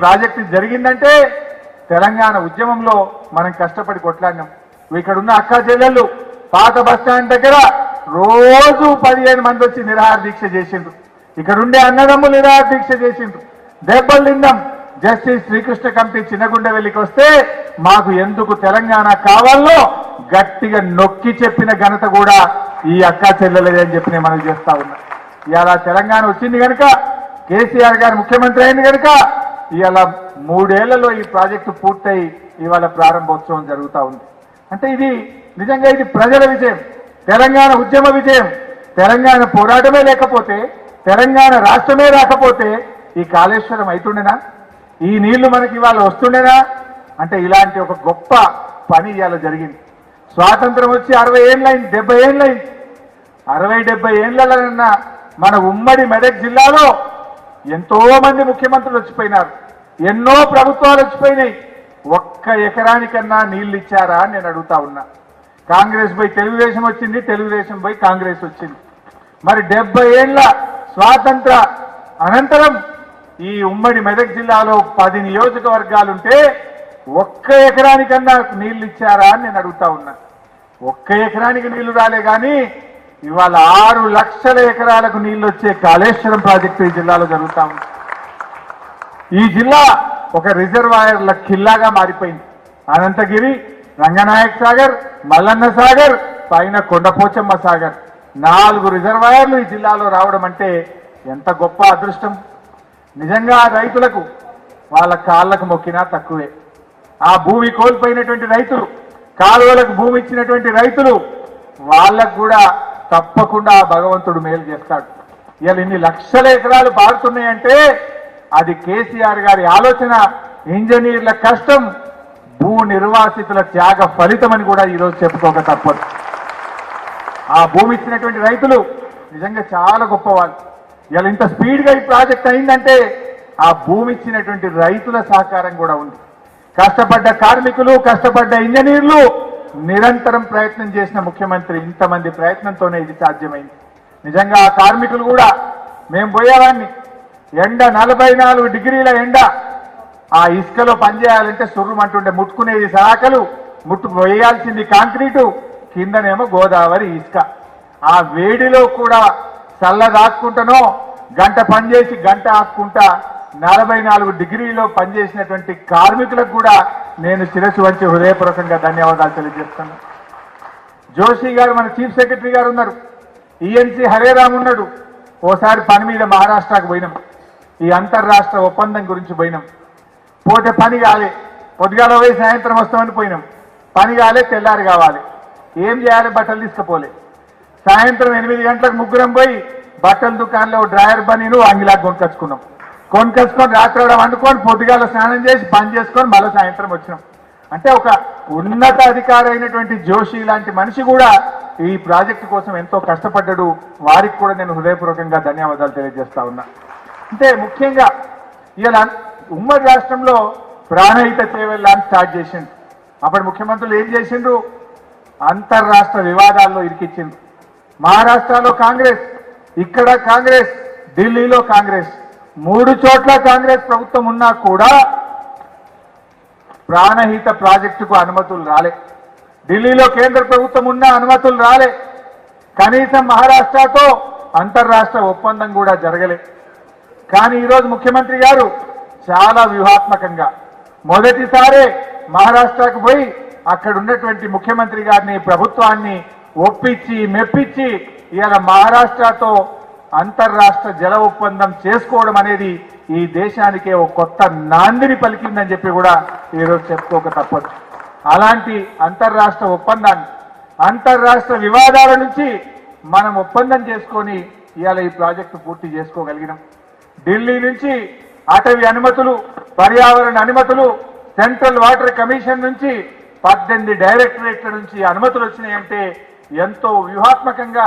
Project జరిగిందంటే తెలంగాణ ఉద్యమంలో మనం కష్టపడి కొట్లాడినాం. ఇక్కడ ఉన్న అక్క చెల్లెళ్ళు పాత బస్టాండ్ దగ్గర రోజు 15 మంది వచ్చి నిరాహార దీక్ష చేసిండ్రు. ఇక్కడ ఉండే అన్నదమ్ములు నిరాహార దీక్ష చేసిండ్రు. దెబ్బలు తిన్నాం. జస్టిస్ శ్రీకృష్ణ కమిటీ చిన్నగుండెవెల్లికి వస్తే మాకు ఎందుకు తెలంగాణ కావాలో గట్టిగా నొక్కి చెప్పిన ఘనత కూడా ఈ అక్కా చెల్లెలే అని చెప్పి నేను మనం చేస్తా ఉన్నా. ఇవాళ తెలంగాణ వచ్చింది కనుక, కేసీఆర్ గారు ముఖ్యమంత్రి అయింది కనుక ఇవాళ 3 ఏళ్లలో ఈ ప్రాజెక్టు పూర్తయి ఇవాళ ప్రారంభోత్సవం జరుగుతూ ఉంది. అంటే ఇది నిజంగా ఇది ప్రజల విజయం, తెలంగాణ ఉద్యమ విజయం. తెలంగాణ పోరాటమే లేకపోతే, తెలంగాణ రాష్ట్రమే రాకపోతే ఈ కాళేశ్వరం అవుతుండేనా? ఈ నీళ్లు మనకి ఇవాళ వస్తుండేనా? అంటే ఇలాంటి ఒక గొప్ప పని ఇవాళ జరిగింది. స్వాతంత్రం వచ్చి 60 ఏళ్ళైంది, 70 ఏళ్ళైంది. 60-70 ఏళ్లన్నా మన ఉమ్మడి మెదక్ జిల్లాలో ఎంతో మంది ముఖ్యమంత్రులు వచ్చిపోయినారు, ఎన్నో ప్రభుత్వాలు వచ్చిపోయినాయి. ఒక్క ఎకరానికన్నా నీళ్లు ఇచ్చారా అని నేను అడుగుతా ఉన్నా. కాంగ్రెస్ పోయి తెలుగుదేశం వచ్చింది, తెలుగుదేశం పోయి కాంగ్రెస్ వచ్చింది. మరి 70 ఏళ్ల స్వాతంత్ర అనంతరం ఈ ఉమ్మడి మెదక్ జిల్లాలో 10 నియోజకవర్గాలుంటే ఒక్క ఎకరానికన్నా నీళ్లు ఇచ్చారా అని నేను అడుగుతా ఉన్నా. ఒక్క ఎకరానికి నీళ్లు రాలే కానీ ఇవాళ 6 లక్షల ఎకరాలకు నీళ్లు వచ్చే కాళేశ్వరం ప్రాజెక్టు ఈ జిల్లాలో జరుగుతా ఉంది. ఈ జిల్లా ఒక రిజర్వాయర్ల కిల్లాగా మారిపోయింది. అనంతగిరి, రంగనాయక్ సాగర్, మల్లన్న సాగర్, పైన కొండపోచమ్మ సాగర్, 4 రిజర్వాయర్లు ఈ జిల్లాలో రావడం అంటే ఎంత గొప్ప అదృష్టం. నిజంగా రైతులకు వాళ్ళ కాళ్ళకు మొక్కినా తక్కువే. ఆ భూమి కోల్పోయినటువంటి రైతులు, కాలువలకు భూమి ఇచ్చినటువంటి రైతులు, వాళ్ళకు కూడా తప్పకుండా భగవంతుడు మేలు చేస్తాడు. ఇవాళ ఇన్ని లక్షల ఎకరాలు పారుతున్నాయంటే అది కేసీఆర్ గారి ఆలోచన, ఇంజనీర్ల కష్టం, భూ నిర్వాసితుల త్యాగ ఫలితమని కూడా ఈరోజు చెప్పుకోక తప్పదు. ఆ భూమి ఇచ్చినటువంటి రైతులు నిజంగా చాలా గొప్పవాళ్ళు. ఇలా ఇంత స్పీడ్గా ఈ ప్రాజెక్ట్ అయిందంటే ఆ భూమి ఇచ్చినటువంటి రైతుల సహకారం కూడా ఉంది. కష్టపడ్డ కార్మికులు, కష్టపడ్డ ఇంజనీర్లు, నిరంతరం ప్రయత్నం చేసిన ముఖ్యమంత్రి, ఇంతమంది ప్రయత్నంతోనే ఇది సాధ్యమైంది. నిజంగా ఆ కార్మికులు కూడా, మేము పోయేవాడిని ఎండ 44 డిగ్రీల ఎండ, ఆ ఇసుకలో పనిచేయాలంటే సుర్రుమంటుండే, ముట్టుకునేది సాకలు, వేయాల్సింది కాంక్రీటు, కిందనేమో గోదావరి ఇసుక. ఆ వేడిలో కూడా చల్లదాక్కుంటానో గంట పనిచేసి గంట ఆక్కుంటా 44 డిగ్రీలో పనిచేసినటువంటి కార్మికులకు కూడా నేను శిరస్సు వంచి హృదయపూర్వకంగా ధన్యవాదాలు తెలియజేస్తాను. జోషి గారు మన చీఫ్ సెక్రటరీ గారు ఉన్నారు, ఈఎన్సీ హరేరామ్ ఉన్నాడు. ఓసారి పని మీద మహారాష్ట్రకు పోయినాం, ఈ అంతర్రాష్ట్ర ఒప్పందం గురించి పోయినాం. పోతే పని కాలే, పొద్దుగాల పోయి సాయంత్రం వస్తామని పోయినాం. పని కాలే, తెల్లారి కావాలి. ఏం చేయాలి? బట్టలు తీసుకుపోలే. సాయంత్రం 8 గంటలకు ముగ్గురం పోయి బట్టల దుకాణంలో డ్రాయర్ బనీను అంగిలా కొనుకొచ్చుకున్నాం. కొనుకొచ్చుకొని రాత్రి వండుకొని పొద్దుగాల స్నానం చేసి పని చేసుకొని మళ్ళీ సాయంత్రం వచ్చినాం. అంటే ఒక ఉన్నత అధికారి అయినటువంటి జోషి లాంటి మనిషి కూడా ఈ ప్రాజెక్టు కోసం ఎంతో కష్టపడ్డాడు. వారికి కూడా నేను హృదయపూర్వకంగా ధన్యవాదాలు తెలియజేస్తా ఉన్నా. అంటే ముఖ్యంగా ఇలా ఉమ్మడి రాష్ట్రంలో ప్రాణహిత చేవెళ్ళని స్టార్ట్ చేసిండు. అప్పటి ముఖ్యమంత్రులు ఏం చేసిండ్రు? అంతర్రాష్ట్ర వివాదాల్లో ఇరికిచ్చిండ్రు. మహారాష్ట్రలో కాంగ్రెస్, ఇక్కడ కాంగ్రెస్, ఢిల్లీలో కాంగ్రెస్, 3 చోట్ల కాంగ్రెస్ ప్రభుత్వం ఉన్నా కూడా ప్రాణహిత ప్రాజెక్టుకు అనుమతులు రాలే. ఢిల్లీలో కేంద్ర ప్రభుత్వం ఉన్న అనుమతులు రాలే. కనీసం మహారాష్ట్రతో అంతర్రాష్ట్ర ఒప్పందం కూడా జరగలే. కానీ ఈరోజు ముఖ్యమంత్రి గారు చాలా వ్యూహాత్మకంగా మొదటిసారే మహారాష్ట్రకు పోయి అక్కడ ఉన్నటువంటి ముఖ్యమంత్రి గారిని, ప్రభుత్వాన్ని ఒప్పించి మెప్పించి ఇవాళ మహారాష్ట్రతో అంతర్రాష్ట్ర జల ఒప్పందం చేసుకోవడం అనేది ఈ దేశానికే ఒక కొత్త నాందిని పలికిందని చెప్పి కూడా ఈరోజు చెప్పుకోక తప్పదు. అలాంటి అంతర్రాష్ట్ర ఒప్పందాన్ని, అంతర్రాష్ట్ర వివాదాల నుంచి మనం ఒప్పందం చేసుకొని ఇవాళ ఈ ప్రాజెక్టు పూర్తి చేసుకోగలిగినాం. ఢిల్లీ నుంచి అటవీ అనుమతులు, పర్యావరణ అనుమతులు, సెంట్రల్ వాటర్ కమిషన్ నుంచి 18 డైరెక్టరేట్ల నుంచి అనుమతులు వచ్చినాయంటే ఎంతో వ్యూహాత్మకంగా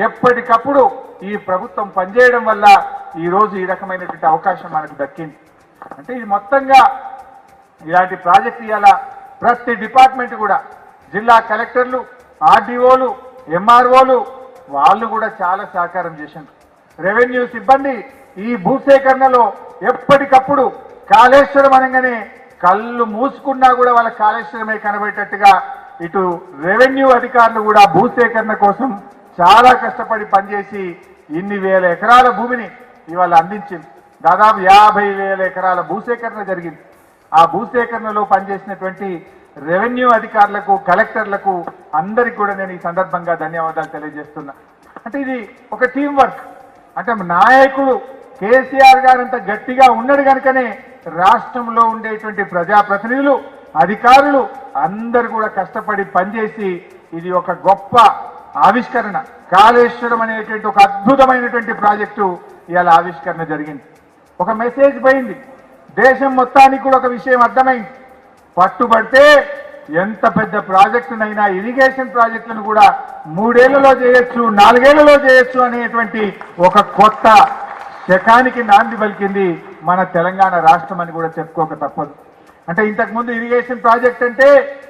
ఎప్పటికప్పుడు ఈ ప్రభుత్వం పనిచేయడం వల్ల ఈరోజు ఈ రకమైనటువంటి అవకాశం మనకు దక్కింది. అంటే ఇది మొత్తంగా ఇలాంటి ప్రాజెక్టు ఇవాళ ప్రతి డిపార్ట్మెంట్ కూడా, జిల్లా కలెక్టర్లు, ఆర్డీఓలు, ఎంఆర్ఓలు వాళ్ళు కూడా చాలా సహకారం చేశారు. రెవెన్యూ సిబ్బంది ఈ భూసేకరణలో ఎప్పటికప్పుడు కాళేశ్వరం అనగానే కళ్ళు మూసుకున్నా కూడా వాళ్ళ కాళేశ్వరమే కనబడేటట్టుగా ఇటు రెవెన్యూ అధికారులు కూడా భూసేకరణ కోసం చాలా కష్టపడి పనిచేసి ఇన్ని వేల ఎకరాల భూమిని ఇవాళ అందించింది. దాదాపు 50,000 ఎకరాల భూసేకరణ జరిగింది. ఆ భూసేకరణలో పనిచేసినటువంటి రెవెన్యూ అధికారులకు, కలెక్టర్లకు అందరికి కూడా నేను ఈ సందర్భంగా ధన్యవాదాలు తెలియజేస్తున్నా. అంటే ఇది ఒక టీం వర్క్. అంటే నాయకుడు కేసీఆర్ గారు అంత గట్టిగా ఉన్నాడు కనుకనే రాష్ట్రంలో ఉండేటువంటి ప్రజాప్రతినిధులు, అధికారులు అందరూ కూడా కష్టపడి పనిచేసి ఇది ఒక గొప్ప ఆవిష్కరణ, కాళేశ్వరం అనేటువంటి ఒక అద్భుతమైనటువంటి ప్రాజెక్టు ఇవాళ ఆవిష్కరణ జరిగింది. ఒక మెసేజ్ పోయింది, దేశం మొత్తానికి కూడా ఒక విషయం అర్థమైంది. పట్టుబడితే ఎంత పెద్ద ప్రాజెక్టునైనా, ఇరిగేషన్ ప్రాజెక్టులను కూడా 3 ఏళ్లలో చేయొచ్చు, 4 ఏళ్లలో చేయొచ్చు అనేటువంటి ఒక కొత్త శకానికి నాంది పలికింది మన తెలంగాణ రాష్ట్రం అని కూడా చెప్పుకోక తప్పదు. అంటే ఇంతకుముందు ఇరిగేషన్ ప్రాజెక్ట్ అంటే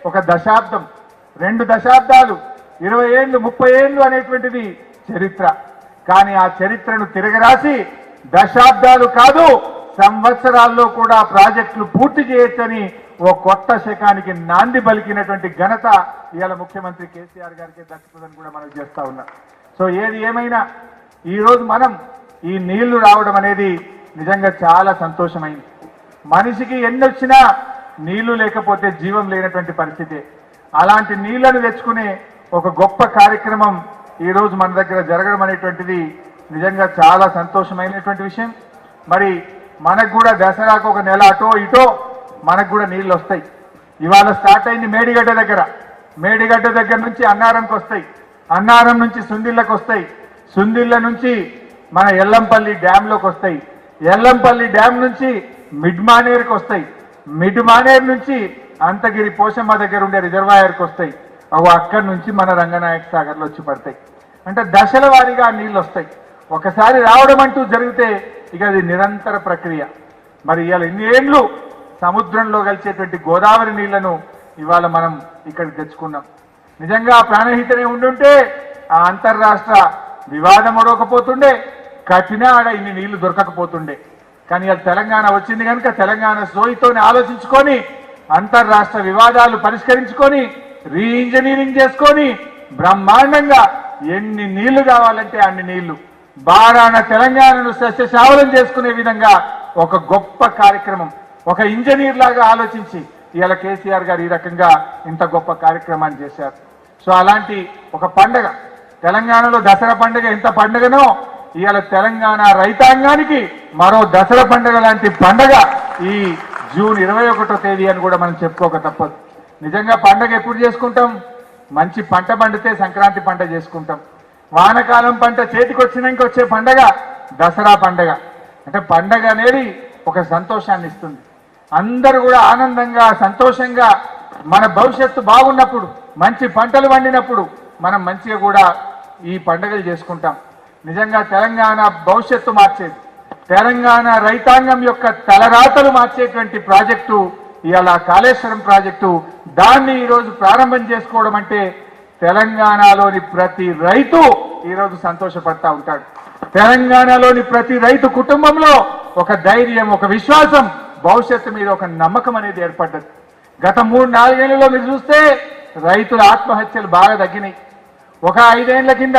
ఒక దశాబ్దం, 2 దశాబ్దాలు, 20 ఏళ్ళు, 30 ఏళ్ళు అనేటువంటిది చరిత్ర. కానీ ఆ చరిత్రను తిరగరాసి దశాబ్దాలు కాదు సంవత్సరాల్లో కూడా ప్రాజెక్టులు పూర్తి చేయొచ్చని ఓ కొత్త శకానికి నాంది పలికినటువంటి ఘనత ఇవాళ ముఖ్యమంత్రి కేసీఆర్ గారికి దక్కుతుందని కూడా మనం చేస్తా ఉన్నాం. సో ఏది ఏమైనా ఈరోజు మనం ఈ నీళ్లు రావడం అనేది నిజంగా చాలా సంతోషమైంది. మనిషికి ఎన్నొచ్చినా నీళ్లు లేకపోతే జీవం లేనటువంటి పరిస్థితి. అలాంటి నీళ్లను తెచ్చుకునే ఒక గొప్ప కార్యక్రమం ఈరోజు మన దగ్గర జరగడం అనేటువంటిది నిజంగా చాలా సంతోషమైనటువంటి విషయం. మరి మనకు కూడా దసరాకు ఒక నెల అటో ఇటో మనకు కూడా నీళ్ళు వస్తాయి. ఇవాళ స్టార్ట్ అయింది మేడిగడ్డ దగ్గర, మేడిగడ్డ దగ్గర నుంచి అన్నారంకి వస్తాయి, అన్నారం నుంచి సుందిళ్ళకి వస్తాయి, సుందిళ్ళ నుంచి మన ఎల్లంపల్లి డ్యాంలోకి వస్తాయి, ఎల్లంపల్లి డ్యామ్ నుంచి మిడ్ మానేరుకి వస్తాయి, మిడ్ మానేరు నుంచి అంతగిరి పోషమ్మ దగ్గర ఉండే రిజర్వాయర్కి వస్తాయి, అక్కడి నుంచి మన రంగనాయక సాగర్లో వచ్చి పడతాయి. అంటే దశల వారీగా నీళ్ళు వస్తాయి. ఒకసారి రావడం అంటూ జరిగితే ఇక అది నిరంతర ప్రక్రియ. మరి ఇవాళ ఎన్ని ఏళ్ళు సముద్రంలో కలిసేటువంటి గోదావరి నీళ్లను ఇవాళ మనం ఇక్కడికి తెచ్చుకున్నాం. నిజంగా ప్రాణహితనే ఉండుంటే ఆ అంతర్రాష్ట్ర వివాదం ఒడవకపోతుండే, కఠిన ఆడ ఇన్ని నీళ్లు దొరకకపోతుండే. కానీ అది తెలంగాణ వచ్చింది కనుక తెలంగాణ సోయితోనే ఆలోచించుకొని అంతర్రాష్ట్ర వివాదాలు పరిష్కరించుకొని రీఇంజనీరింగ్ చేసుకొని బ్రహ్మాండంగా ఎన్ని నీళ్లు కావాలంటే అన్ని నీళ్లు బారాన తెలంగాణను సస్యశ్యామలం చేసుకునే విధంగా ఒక గొప్ప కార్యక్రమం, ఒక ఇంజనీర్ లాగా ఆలోచించి ఇవాళ కేసీఆర్ గారు ఈ రకంగా ఇంత గొప్ప కార్యక్రమాన్ని చేశారు. సో అలాంటి ఒక పండగ తెలంగాణలో దసరా పండుగ ఎంత పండుగనో ఇవాళ తెలంగాణ రైతాంగానికి మరో దసరా పండుగ లాంటి పండుగ ఈ జూన్ 21వ తేదీ అని కూడా మనం చెప్పుకోక తప్పదు. నిజంగా పండుగ ఎప్పుడు చేసుకుంటాం? మంచి పంట పండితే సంక్రాంతి పంట చేసుకుంటాం. వానకాలం పంట చేతికి వచ్చినాక వచ్చే పండగ దసరా పండగ. అంటే పండగ అనేది ఒక సంతోషాన్ని ఇస్తుంది. అందరూ కూడా ఆనందంగా సంతోషంగా మన భవిష్యత్తు బాగున్నప్పుడు, మంచి పంటలు పండినప్పుడు మనం మంచిగా కూడా ఈ పండుగలు చేసుకుంటాం. నిజంగా తెలంగాణ భవిష్యత్తు మార్చేది, తెలంగాణ రైతాంగం యొక్క తలరాతలు మార్చేటువంటి ప్రాజెక్టు ఇవాళ కాళేశ్వరం ప్రాజెక్టు. దాన్ని ఈరోజు ప్రారంభం చేసుకోవడం అంటే తెలంగాణలోని ప్రతి రైతు ఈరోజు సంతోషపడతా ఉంటాడు. తెలంగాణలోని ప్రతి రైతు కుటుంబంలో ఒక ధైర్యం, ఒక విశ్వాసం, భవిష్యత్తు మీద ఒక నమ్మకం అనేది ఏర్పడ్డది. గత 3-4 ఏళ్లలో మీరు చూస్తే రైతుల ఆత్మహత్యలు బాగా తగ్గినాయి. ఒక 5 ఏళ్ల కింద,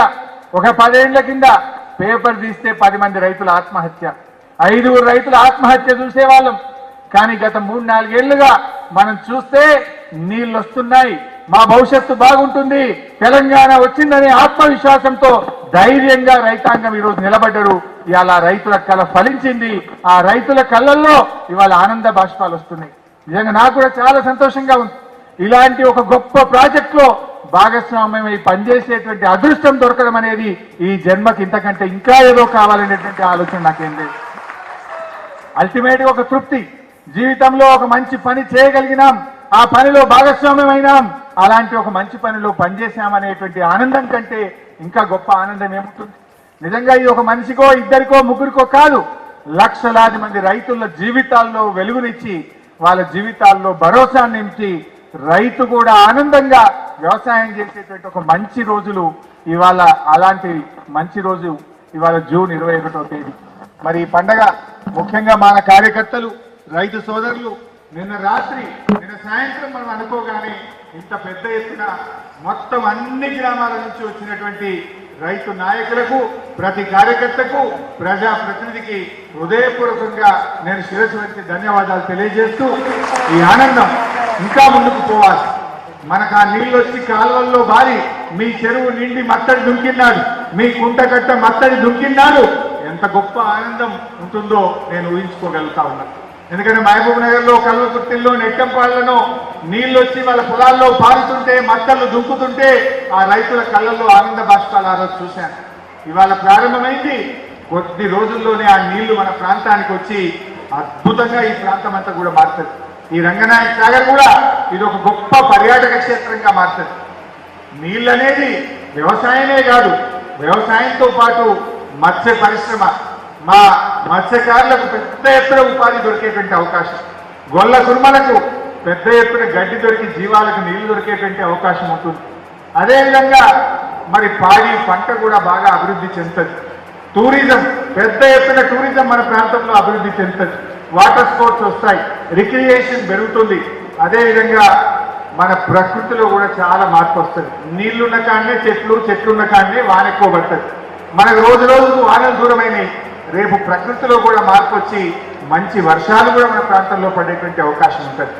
ఒక 10 ఏళ్ల కింద పేపర్ తీస్తే 10 మంది రైతుల ఆత్మహత్య, 5 రైతుల ఆత్మహత్య చూసేవాళ్ళం. కానీ గత 3-4 ఏళ్లుగా మనం చూస్తే నీళ్ళు వస్తున్నాయి, మా భవిష్యత్తు బాగుంటుంది, తెలంగాణ వచ్చిందనే ఆత్మవిశ్వాసంతో ధైర్యంగా రైతాంగం ఈరోజు నిలబడ్డారు. ఇవాళ రైతుల కళ ఫలించింది. ఆ రైతుల కళ్ళల్లో ఇవాళ ఆనంద బాష్పాలు వస్తున్నాయి. నిజంగా నాకు కూడా చాలా సంతోషంగా ఉంది. ఇలాంటి ఒక గొప్ప ప్రాజెక్టులో భాగస్వామ్యమై పనిచేసేటువంటి అదృష్టం దొరకడం అనేది ఈ జన్మకి ఇంతకంటే ఇంకా ఏదో కావాలనేటువంటి ఆలోచన నాకేం లేదు. అల్టిమేట్గా ఒక తృప్తి, జీవితంలో ఒక మంచి పని చేయగలిగినాం, ఆ పనిలో భాగస్వామ్యమైనాం, అలాంటి ఒక మంచి పనిలో పనిచేశామనేటువంటి ఆనందం కంటే ఇంకా గొప్ప ఆనందం ఏముంటుంది? నిజంగా ఇది ఒక మనిషికో, ఇద్దరికో, ముగ్గురికో కాదు, లక్షలాది మంది రైతుల జీవితాల్లో వెలుగునిచ్చి వాళ్ళ జీవితాల్లో భరోసా నింపి రైతు కూడా ఆనందంగా వ్యవసాయం చేసేటువంటి ఒక మంచి రోజులు ఇవాళ. అలాంటి మంచి రోజు ఇవాళ జూన్ 21వ తేదీ. మరి ఈ పండగ ముఖ్యంగా మన కార్యకర్తలు రైతు సోదరులు నిన్న రాత్రి నిన్న సాయంత్రం మనం అనుకోగానే ఇంత పెద్ద ఎత్తున మొత్తం అన్ని గ్రామాల నుంచి వచ్చినటువంటి రైతు నాయకులకు ప్రతి కార్యకర్తకు ప్రజా ప్రతినిధికి హృదయపూర్వకంగా నేను శిరస్సు వంచి ధన్యవాదాలు తెలియజేస్తూ ఈ ఆనందం ఇంకా ముందుకు పోవాలి. మనకు ఆ నీళ్ళు వచ్చి కాలువల్లో బారి మీ చెరువు నిండి మత్తడి దుంకిన్నాడు, మీ కుంటకట్ట మత్తడి దుంకిన్నాడు, ఎంత గొప్ప ఆనందం ఉంటుందో నేను ఊహించుకోగలుగుతా ఉన్నాను. ఎందుకంటే మహబూబ్ నగర్ లో కల్వకుర్తిల్లో నెట్టంపాళ్లలో నీళ్లు వచ్చి వాళ్ళ పొలాల్లో పారుతుంటే మత్తళ్ళు దుంకుతుంటే ఆ రైతుల కళ్ళల్లో ఆనంద బాష్పాలు ఆ రోజు చూశాను. ఇవాళ ప్రారంభమైంది, కొద్ది రోజుల్లోనే ఆ నీళ్లు మన ప్రాంతానికి వచ్చి అద్భుతంగా ఈ ప్రాంతం అంతా కూడా మారుతుంది. ఈ రంగనాయక సాగర్ కూడా ఇది ఒక గొప్ప పర్యాటక క్షేత్రంగా మారుతుంది. నీళ్ళు అనేది వ్యవసాయమే కాదు, వ్యవసాయంతో పాటు మత్స్య పరిశ్రమ, మా మత్స్యకారులకు పెద్ద ఎత్తున ఉపాధి దొరికేటువంటి అవకాశం, గొల్ల కుర్మలకు పెద్ద ఎత్తున గడ్డి దొరికి జీవాలకు నీళ్లు దొరికేటువంటి అవకాశం ఉంటుంది. అదేవిధంగా మరి పాడి పంట కూడా బాగా అభివృద్ధి చెందుతుంది. టూరిజం, పెద్ద ఎత్తున టూరిజం మన ప్రాంతంలో అభివృద్ధి చెందుతుంది. వాటర్ స్పోర్ట్స్ వస్తాయి, రిక్రియేషన్ పెరుగుతుంది. అదేవిధంగా మన ప్రకృతిలో కూడా చాలా మార్పు వస్తుంది. నీళ్లున్న కాడనే చెట్లు, చెట్లున్న కాడనే వాన ఎక్కువ పడుతుంది. మనకు రోజు రోజుకు వానలు దూరమైనవి, రేపు ప్రకృతిలో కూడా మార్పు వచ్చి మంచి వర్షాలు కూడా మన ప్రాంతంలో పడేటువంటి అవకాశం ఉంటుంది.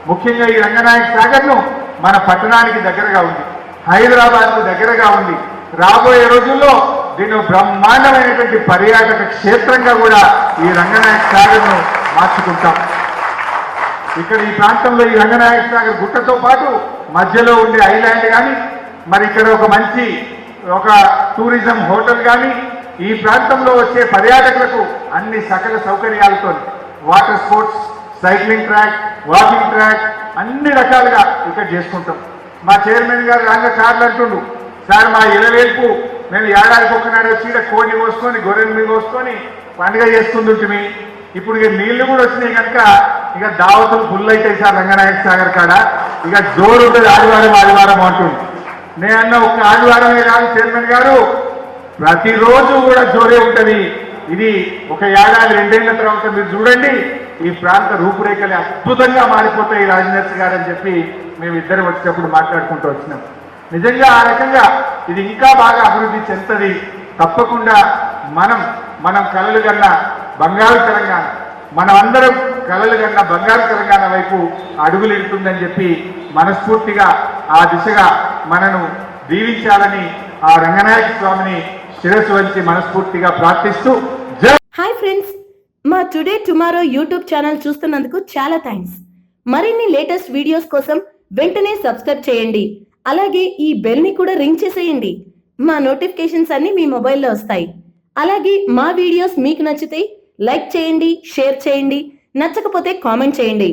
ముఖ్యంగా ఈ రంగనాయక సాగర్ను మన పట్టణానికి దగ్గరగా ఉంది, హైదరాబాద్కు దగ్గరగా ఉంది. రాబోయే రోజుల్లో దీన్ని బ్రహ్మాండమైనటువంటి పర్యాటక క్షేత్రంగా కూడా ఈ రంగనాయక సాగర్ను మార్చుకుంటాం. ఇక్కడ ఈ ప్రాంతంలో ఈ రంగనాయక సాగర్ గుట్టతో పాటు మధ్యలో ఉండే ఐలాండ్ కానీ, మరి ఇక్కడ ఒక మంచి టూరిజం హోటల్ కానీ, ఈ ప్రాంతంలో వచ్చే పర్యాటకులకు అన్ని సకల సౌకర్యాలతో water sports, cycling track, walking track అన్ని రకాలుగా ఇక్కడ చేసుకుంటాం. మా చైర్మన్ గారు రాంగ సార్లు అంటుండు, సార్ మా ఇలవేల్పు మేము ఏడాదికి ఒకనాడు వచ్చి కోడిని కోసుకొని గొర్రెని మీద కోసుకొని పండుగ చేసుకుంటుంటిమి. ఇప్పుడు ఇక నీళ్లు కూడా వచ్చినాయి కనుక ఇక దావతులు ఫుల్ అవుతాయి సార్ రంగనాయక సాగర్ కాడ, ఇక జోరు ఉంటుంది ఆదివారం అంటుంది. నేనన్న ఒక ఆదివారమే కాదు చైర్మన్ గారు, ప్రతిరోజు కూడా జోరే ఉంటుంది. ఇది ఒక ఏడాది రెండేళ్ల తర్వాత మీరు చూడండి, ఈ ప్రాంత రూపురేఖలు అద్భుతంగా మారిపోతాయి రాజనర్స్ గారు అని చెప్పి మేము ఇద్దరు వచ్చేటప్పుడు మాట్లాడుకుంటూ వచ్చినాం. నిజంగా ఆ రకంగా ఇది ఇంకా బాగా అభివృద్ధి చెందుతుంది. తప్పకుండా మనం కలలు కన్నా బంగారు తెలంగాణ, మనమందరం కలలు కన్నా బంగారు తెలంగాణ వైపు అడుగులు ఇస్తుందని చెప్పి మనస్ఫూర్తిగా ఆ దిశగా మనను దీవించాలని ఆ రంగనాయక స్వామిని శిరస్సు వంచి మనస్ఫూర్తిగా ప్రార్థిస్తూ. హాయ్ ఫ్రెండ్స్, మా టుడే టుమారో యూట్యూబ్ ఛానల్ చూస్తున్నందుకు చాలా థ్యాంక్స్. మరిన్ని లేటెస్ట్ వీడియోస్ కోసం వెంటనే సబ్స్క్రైబ్ చేయండి. అలాగే ఈ బెల్ ని కూడా రింగ్ చేసేయండి. మా నోటిఫికేషన్స్ అన్ని మీ మొబైల్లో వస్తాయి. అలాగే మా వీడియోస్ మీకు నచ్చితే లైక్ చేయండి, షేర్ చేయండి, నచ్చకపోతే కామెంట్ చేయండి.